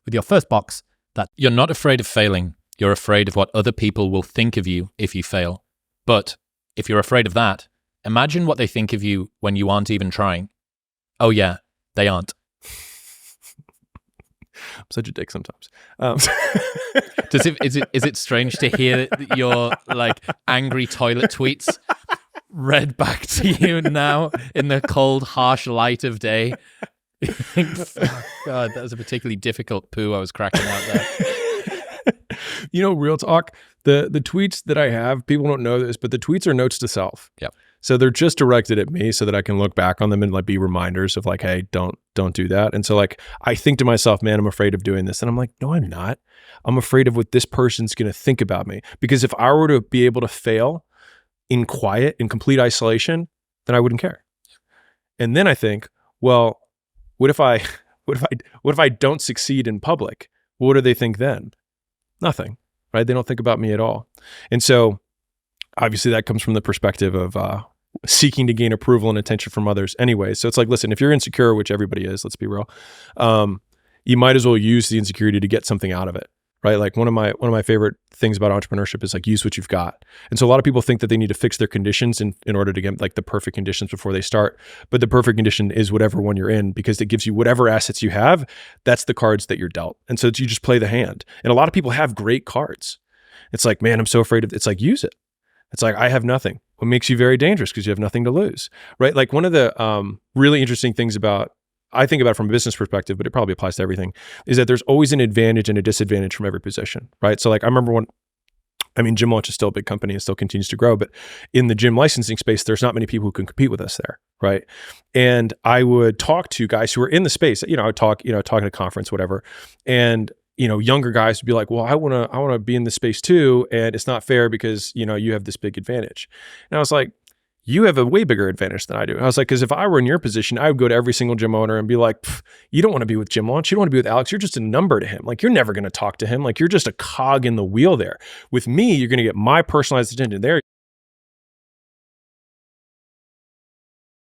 with your first box that you're not afraid of failing. You're afraid of what other people will think of you if you fail. But if you're afraid of that, imagine what they think of you when you aren't even trying. Oh yeah, they aren't. I'm such a dick sometimes. Is it strange to hear your like angry toilet tweets read back to you now in the cold, harsh light of day? Oh, God, that was a particularly difficult poo I was cracking out there. Real talk, the tweets that I have, people don't know this, but the tweets are notes to self. Yep. So they're just directed at me so that I can look back on them and like be reminders of like, hey, don't do that. And so like, I think to myself, man, I'm afraid of doing this. And I'm like, no, I'm not. I'm afraid of what this person's going to think about me. Because if I were to be able to fail in quiet, in complete isolation, then I wouldn't care. And then I think, well, what if I don't succeed in public? What do they think then? Nothing, right? They don't think about me at all. And so obviously that comes from the perspective of seeking to gain approval and attention from others anyway. So it's like, listen, if you're insecure, which everybody is, let's be real, you might as well use the insecurity to get something out of it, right? Like one of my favorite things about entrepreneurship is like use what you've got. And so a lot of people think that they need to fix their conditions in order to get like the perfect conditions before they start. But the perfect condition is whatever one you're in, because it gives you whatever assets you have. That's the cards that you're dealt. And so you just play the hand. And a lot of people have great cards. It's like, man, I'm so afraid of, it's like, use it. It's like, I have nothing. What makes you very dangerous because you have nothing to lose, right? Like one of the really interesting things I think about it from a business perspective, but it probably applies to everything, is that there's always an advantage and a disadvantage from every position, right? So like I remember Gym Launch is still a big company and still continues to grow, but in the gym licensing space, there's not many people who can compete with us there, right? And I would talk to guys who were in the space, I would talk, talking at a conference, whatever, and younger guys would be like, well, I want to be in this space too. And it's not fair because, you have this big advantage. And I was like, you have a way bigger advantage than I do. I was like, because if I were in your position, I would go to every single gym owner and be like, you don't want to be with Gym Launch. You don't want to be with Alex. You're just a number to him. Like, you're never going to talk to him. Like, you're just a cog in the wheel there. With me, you're going to get my personalized attention there.